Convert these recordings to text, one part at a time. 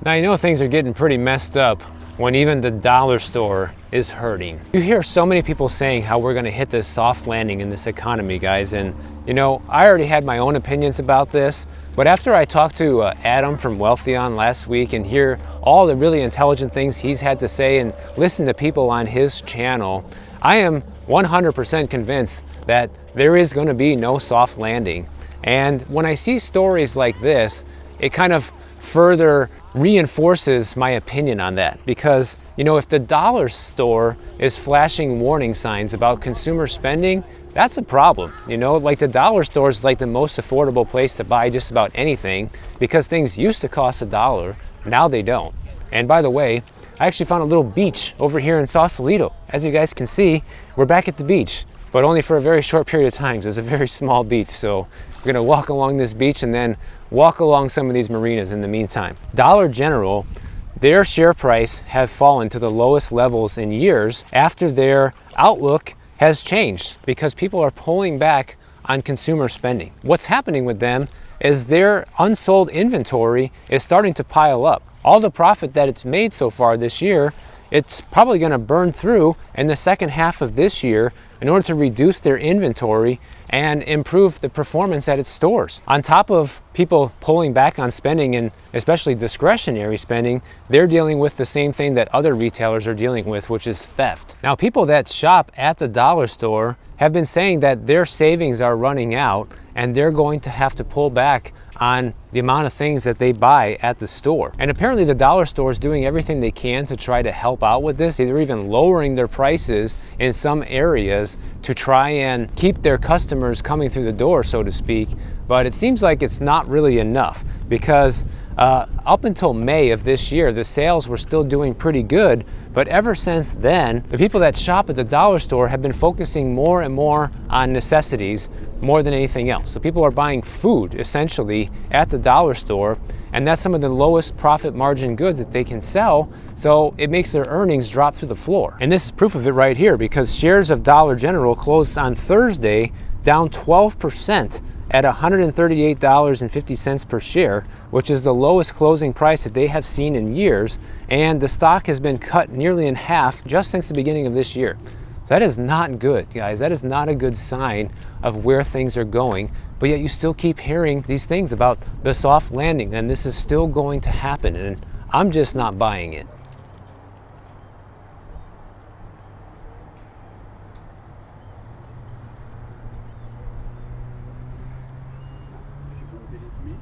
Now, you know things are getting pretty messed up when even the dollar store is hurting. You hear so many people saying how we're gonna hit this soft landing in this economy, guys, and you know, I already had my own opinions about this, but after I talked to Adam from Wealthion last week and hear all the really intelligent things he's had to say and listen to people on his channel, I am 100% convinced that there is gonna be no soft landing. And when I see stories like this, it kind of further reinforces my opinion on that, because you know, if the dollar store is flashing warning signs about consumer spending, that's a problem. You know, like the dollar store is like the most affordable place to buy just about anything, because things used to cost $1, now they don't. And by the way, I actually found a little beach over here in Sausalito. As you guys can see, we're back at the beach, but only for a very short period of time. It's a very small beach, so we're gonna walk along this beach and then walk along some of these marinas in the meantime. Dollar General, their share price have fallen to the lowest levels in years after their outlook has changed because people are pulling back on consumer spending. What's happening with them is their unsold inventory is starting to pile up. All the profit that it's made so far this year, it's probably going to burn through in the second half of this year in order to reduce their inventory and improve the performance at its stores. On top of people pulling back on spending, and especially discretionary spending, they're dealing with the same thing that other retailers are dealing with, which is theft. Now, people that shop at the dollar store have been saying that their savings are running out and they're going to have to pull back on the amount of things that they buy at the store. And apparently the dollar store is doing everything they can to try to help out with this. They're even lowering their prices in some areas to try and keep their customers coming through the door, so to speak. But it seems like it's not really enough, because up until May of this year, the sales were still doing pretty good. But ever since then, the people that shop at the dollar store have been focusing more and more on necessities more than anything else. So people are buying food essentially at the dollar store, and that's some of the lowest profit margin goods that they can sell. So it makes their earnings drop through the floor. And this is proof of it right here, because shares of Dollar General closed on Thursday down 12% at $138.50 per share, which is the lowest closing price that they have seen in years. And the stock has been cut nearly in half just since the beginning of this year. So that is not good, guys. That is not a good sign of where things are going. But yet you still keep hearing these things about the soft landing, and this is still going to happen. And I'm just not buying it.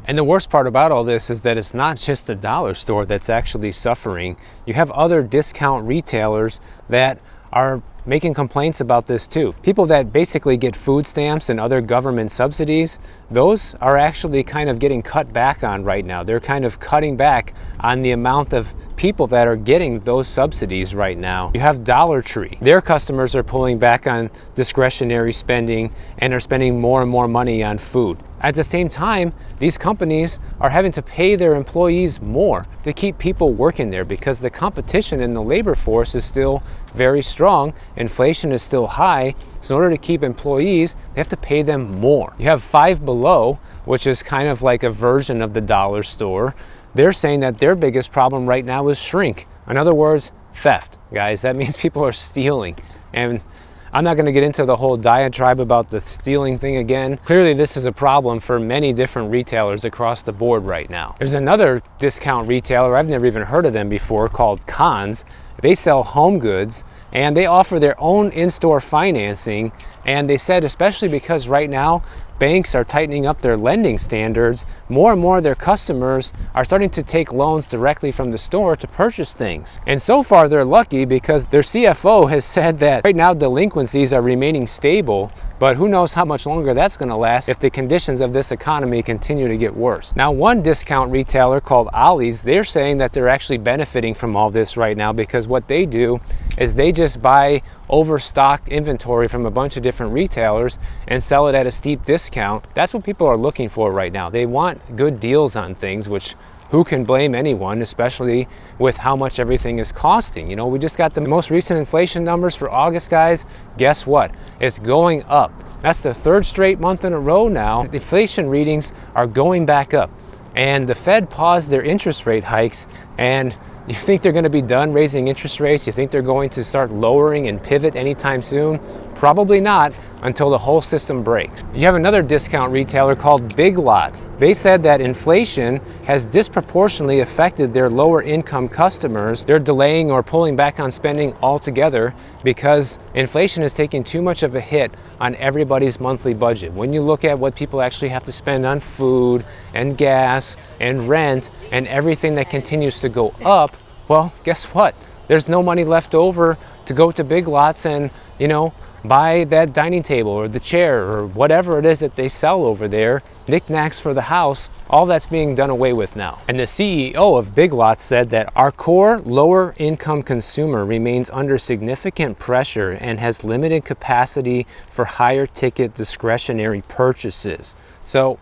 And the worst part about all this is that it's not just the dollar store that's actually suffering. You have other discount retailers that are making complaints about this too. People that basically get food stamps and other government subsidies, those are actually kind of getting cut back on right now. They're kind of cutting back on the amount of people that are getting those subsidies right now. You have Dollar Tree. Their customers are pulling back on discretionary spending and are spending more and more money on food. At the same time, these companies are having to pay their employees more to keep people working there, because the competition in the labor force is still very strong. Inflation is still high. So in order to keep employees, they have to pay them more. You have Five Below, which is kind of like a version of the dollar store. They're saying that their biggest problem right now is shrink. In other words, theft, guys. That means people are stealing. And I'm not going to get into the whole diatribe about the stealing thing again. Clearly, this is a problem for many different retailers across the board right now. There's another discount retailer, I've never even heard of them before, called Cons. They sell home goods and they offer their own in-store financing. And they said, especially because right now banks are tightening up their lending standards, more and more of their customers are starting to take loans directly from the store to purchase things. And so far they're lucky, because their CFO has said that right now delinquencies are remaining stable, but who knows how much longer that's going to last if the conditions of this economy continue to get worse. Now, one discount retailer called Ollie's, they're saying that they're actually benefiting from all this right now, because what they do is they just buy overstocked inventory from a bunch of different retailers and sell it at a steep discount. That's what people are looking for right now. They want good deals on things, which who can blame anyone, especially with how much everything is costing. You know, we just got the most recent inflation numbers for August, guys. Guess what? It's going up. That's the third straight month in a row now. The inflation readings are going back up. And the Fed paused their interest rate hikes, and you think they're going to be done raising interest rates? You think they're going to start lowering and pivot anytime soon? Probably not, until the whole system breaks. You have another discount retailer called Big Lots. They said that inflation has disproportionately affected their lower income customers. They're delaying or pulling back on spending altogether because inflation is taking too much of a hit on everybody's monthly budget. When you look at what people actually have to spend on food and gas and rent and everything that continues to go up, well, guess what? There's no money left over to go to Big Lots and, buy that dining table or the chair or whatever it is that they sell over there, knickknacks for the house. All that's being done away with now. And the CEO of Big Lots said that our core lower income consumer remains under significant pressure and has limited capacity for higher ticket discretionary purchases. So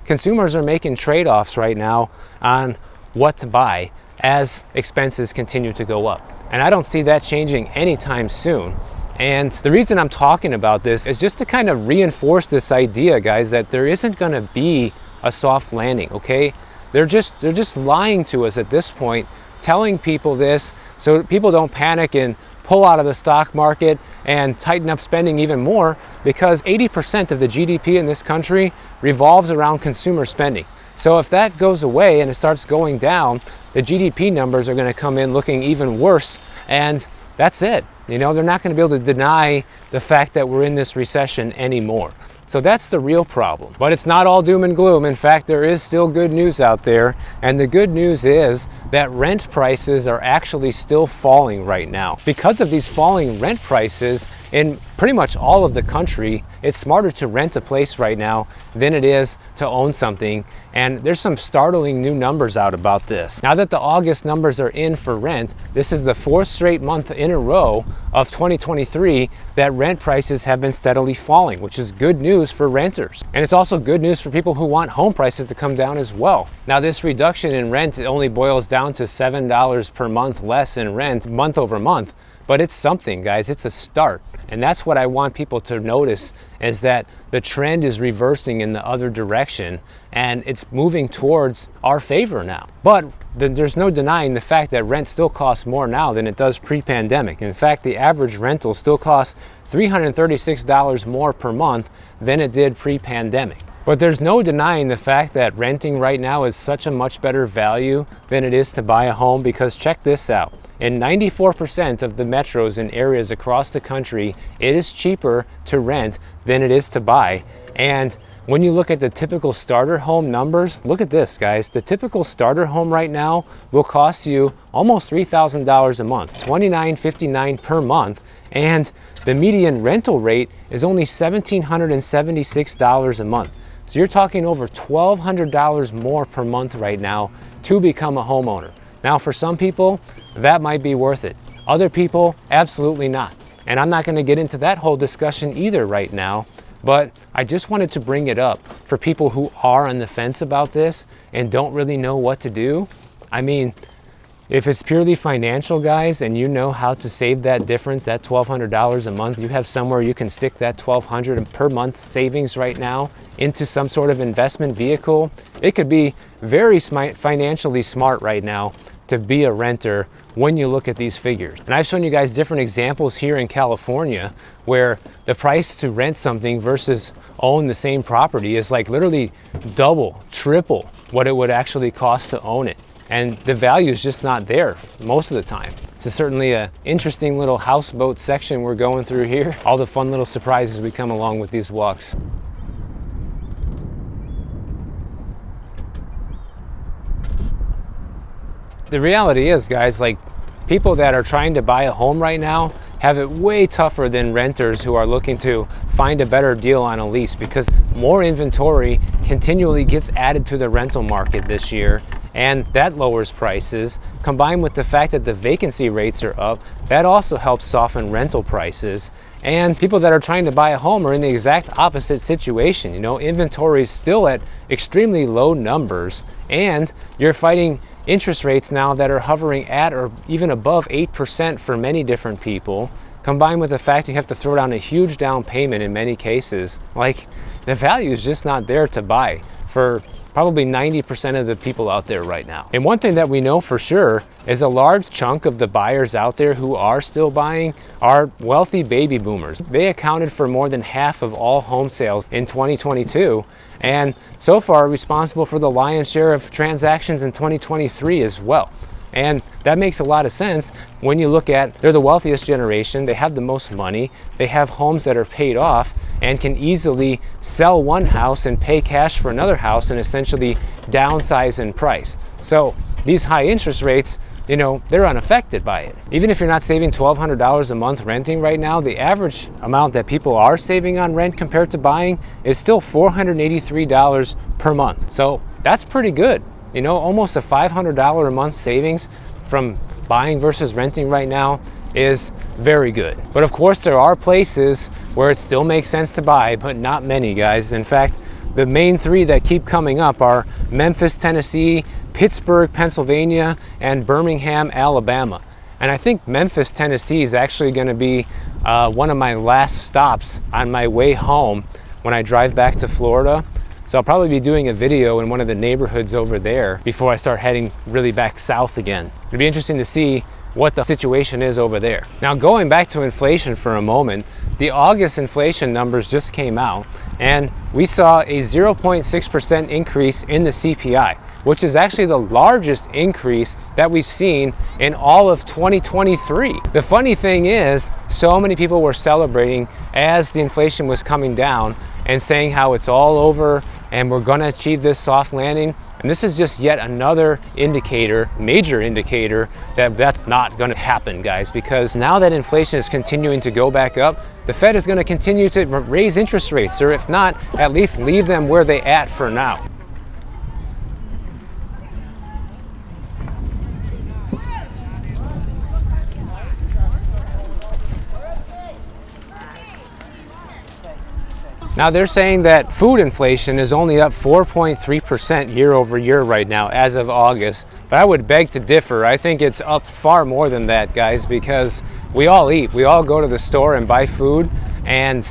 consumers are making trade-offs right now on what to buy as expenses continue to go up. And I don't see that changing anytime soon. And the reason I'm talking about this is just to kind of reinforce this idea, guys, that there isn't going to be a soft landing, okay? They're just lying to us at this point, telling people this so people don't panic and pull out of the stock market and tighten up spending even more, because 80% of the GDP in this country revolves around consumer spending. So if that goes away and it starts going down, the GDP numbers are going to come in looking even worse, and that's it. They're not going to be able to deny the fact that we're in this recession anymore. So that's the real problem. But it's not all doom and gloom. In fact, there is still good news out there. And the good news is that rent prices are actually still falling right now. Because of these falling rent prices in pretty much all of the country, it's smarter to rent a place right now than it is to own something. And there's some startling new numbers out about this. Now that the August numbers are in for rent, this is the fourth straight month in a row of 2023 that rent prices have been steadily falling, which is good news for renters. And it's also good news for people who want home prices to come down as well. Now this reduction in rent, it only boils down to $7 per month less in rent month over month. But it's something, guys. It's a start. And that's what I want people to notice, is that the trend is reversing in the other direction and it's moving towards our favor now. But there's no denying the fact that rent still costs more now than it does pre-pandemic. In fact, the average rental still costs $336 more per month than it did pre-pandemic. But there's no denying the fact that renting right now is such a much better value than it is to buy a home, because check this out. In 94% of the metros and areas across the country, it is cheaper to rent than it is to buy. And when you look at the typical starter home numbers, look at this, guys. The typical starter home right now will cost you almost $3,000 a month, $2,959 per month. And the median rental rate is only $1,776 a month. So you're talking over $1,200 more per month right now to become a homeowner. Now, for some people, that might be worth it. Other people, absolutely not. And I'm not going to get into that whole discussion either right now, but I just wanted to bring it up for people who are on the fence about this and don't really know what to do. I mean, if it's purely financial, guys, and you know how to save that difference, that $1,200 a month, you have somewhere you can stick that $1,200 per month savings right now into some sort of investment vehicle, it could be very financially smart right now to be a renter when you look at these figures. And I've shown you guys different examples here in California where the price to rent something versus own the same property is like literally double, triple what it would actually cost to own it. And the value is just not there most of the time. This is certainly an interesting little houseboat section we're going through here. All the fun little surprises we come along with these walks. The reality is, guys, like, people that are trying to buy a home right now have it way tougher than renters who are looking to find a better deal on a lease, because more inventory continually gets added to the rental market this year, and that lowers prices. Combined with the fact that the vacancy rates are up, that also helps soften rental prices. And people that are trying to buy a home are in the exact opposite situation. Inventory is still at extremely low numbers, and you're fighting interest rates now that are hovering at or even above 8% for many different people, combined with the fact you have to throw down a huge down payment in many cases. Like, the value is just not there to buy for probably 90% of the people out there right now. And one thing that we know for sure is a large chunk of the buyers out there who are still buying are wealthy baby boomers. They accounted for more than half of all home sales in 2022, and so far responsible for the lion's share of transactions in 2023 as well. And that makes a lot of sense when you look at, they're the wealthiest generation, they have the most money, they have homes that are paid off and can easily sell one house and pay cash for another house and essentially downsize in price. So these high interest rates, you know, they're unaffected by it. Even if you're not saving $1,200 a month renting right now, the average amount that people are saving on rent compared to buying is still $483 per month. So that's pretty good. You know, almost a $500 a month savings from buying versus renting right now is very good. But of course, there are places where it still makes sense to buy, but not many, guys. In fact, the main three that keep coming up are Memphis, Tennessee, Pittsburgh, Pennsylvania, and Birmingham, Alabama. And I think Memphis, Tennessee is actually going to be one of my last stops on my way home when I drive back to Florida. So I'll probably be doing a video in one of the neighborhoods over there before I start heading really back south again. It'll be interesting to see what the situation is over there. Now, going back to inflation for a moment, the August inflation numbers just came out and we saw a 0.6% increase in the CPI, which is actually the largest increase that we've seen in all of 2023. The funny thing is, so many people were celebrating as the inflation was coming down and saying how it's all over and we're gonna achieve this soft landing. And this is just yet another indicator, major indicator, that that's not gonna happen, guys, because now that inflation is continuing to go back up, the Fed is gonna continue to raise interest rates, or if not, at least leave them where they at for now. Now they're saying that food inflation is only up 4.3% year over year right now as of August, but I would beg to differ. I think it's up far more than that, guys, because we all eat. We all go to the store and buy food, and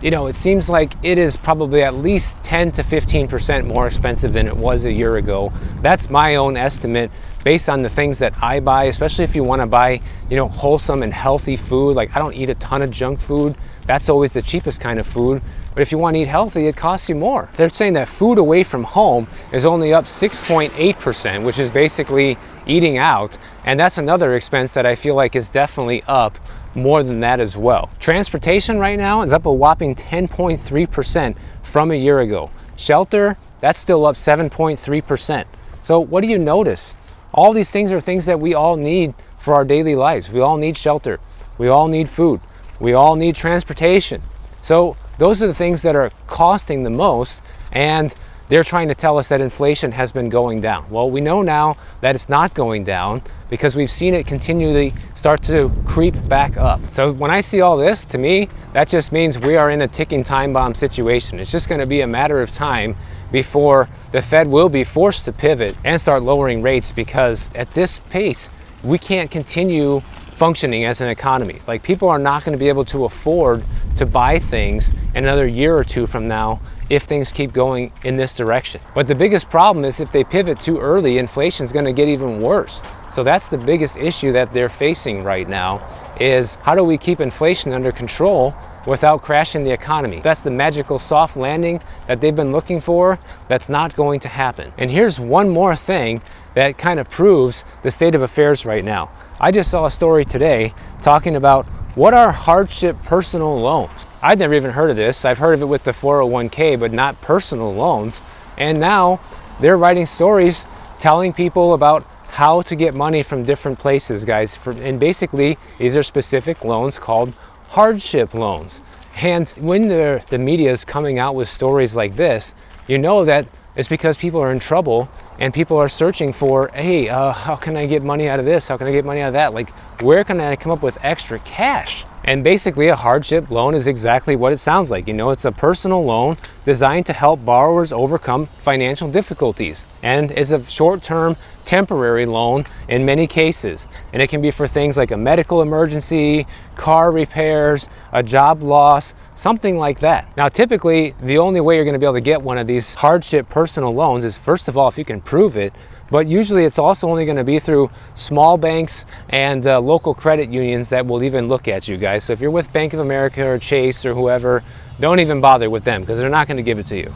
you know, it seems like it is probably at least 10 to 15% more expensive than it was a year ago. That's my own estimate based on the things that I buy, especially if you want to buy, you know, wholesome and healthy food. Like, I don't eat a ton of junk food. That's always the cheapest kind of food. But if you want to eat healthy, it costs you more. They're saying that food away from home is only up 6.8%, which is basically eating out. And that's another expense that I feel like is definitely up more than that as well. Transportation right now is up a whopping 10.3% from a year ago. Shelter, that's still up 7.3%. So what do you notice? All these things are things that we all need for our daily lives. We all need shelter. We all need food. We all need transportation. So those are the things that are costing the most, and they're trying to tell us that inflation has been going down. Well, we know now that it's not going down because we've seen it continually start to creep back up. So when I see all this, to me, that just means we are in a ticking time bomb situation. It's just going to be a matter of time before the Fed will be forced to pivot and start lowering rates, because at this pace, we can't continue functioning as an economy. Like, people are not going to be able to afford to buy things in another year or two from now if things keep going in this direction. But the biggest problem is if they pivot too early, inflation is going to get even worse. So that's the biggest issue that they're facing right now, is how do we keep inflation under control without crashing the economy? That's the magical soft landing that they've been looking for. That's not going to happen. And here's one more thing that kind of proves the state of affairs right now. I just saw a story today talking about what are hardship personal loans. I'd never even heard of this. I've heard of it with the 401k, but not personal loans. And now they're writing stories telling people about how to get money from different places, guys. And basically, these are specific loans called hardship loans. And when the media is coming out with stories like this, you know that it's because people are in trouble and people are searching for, hey, how can I get money out of this? How can I get money out of that? Like, where can I come up with extra cash? And basically, a hardship loan is exactly what it sounds like. You know, it's a personal loan designed to help borrowers overcome financial difficulties. and is a short-term temporary loan in many cases. And it can be for things like a medical emergency, car repairs, a job loss, something like that. Now, typically, the only way you're going to be able to get one of these hardship personal loans is, first of all, if you can prove it, but usually it's also only going to be through small banks and local credit unions that will even look at you guys. So if you're with Bank of America or Chase or whoever, don't even bother with them because they're not going to give it to you.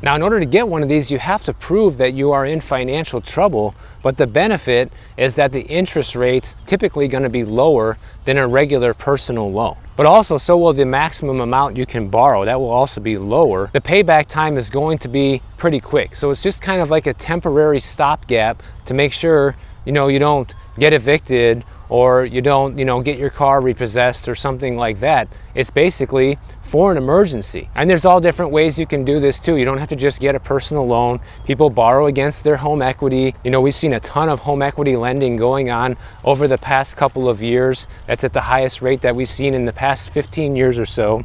Now, in order to get one of these, you have to prove that you are in financial trouble, but the benefit is that the interest rate's typically going to be lower than a regular personal loan. But also, so will the maximum amount you can borrow. That will also be lower. The payback time is going to be pretty quick. So it's just kind of like a temporary stopgap to make sure, you don't get evicted or you don't, get your car repossessed or something like that. It's basically for an emergency. And there's all different ways you can do this too. You don't have to just get a personal loan. People borrow against their home equity. We've seen a ton of home equity lending going on over the past couple of years. That's at the highest rate that we've seen in the past 15 years or so.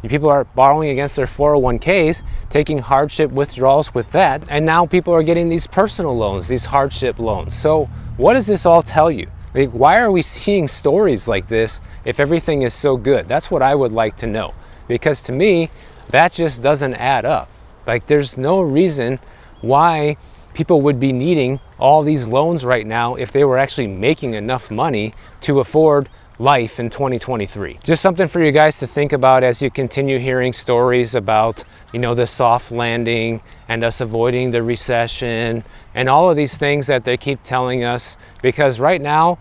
People are borrowing against their 401ks, taking hardship withdrawals with that, and now people are getting these personal loans, these hardship loans. So what does this all tell you? Like, why are we seeing stories like this if everything is so good? That's what I would like to know, because to me, that just doesn't add up. Like, there's no reason why people would be needing all these loans right now if they were actually making enough money to afford life in 2023. Just something for you guys to think about as you continue hearing stories about, the soft landing and us avoiding the recession and all of these things that they keep telling us, because right now,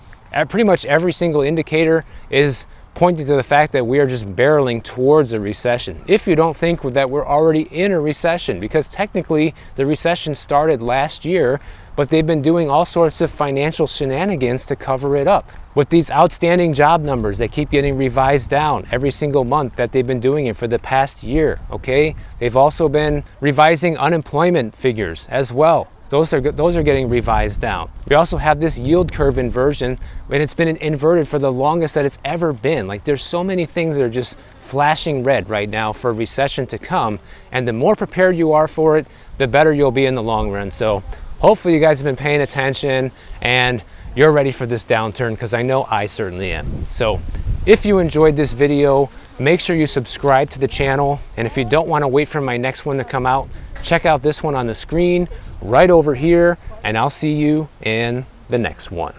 pretty much every single indicator is pointing to the fact that we are just barreling towards a recession. If you don't think that we're already in a recession, because technically the recession started last year, but they've been doing all sorts of financial shenanigans to cover it up. With these outstanding job numbers that keep getting revised down every single month that they've been doing it for the past year, okay? They've also been revising unemployment figures as well. Those are getting revised down. We also have this yield curve inversion, and it's been inverted for the longest that it's ever been. Like, there's so many things that are just flashing red right now for a recession to come, and the more prepared you are for it, the better you'll be in the long run. So hopefully you guys have been paying attention and you're ready for this downturn, because I know I certainly am. So if you enjoyed this video, make sure you subscribe to the channel, and if you don't want to wait for my next one to come out, check out this one on the screen right over here, and I'll see you in the next one.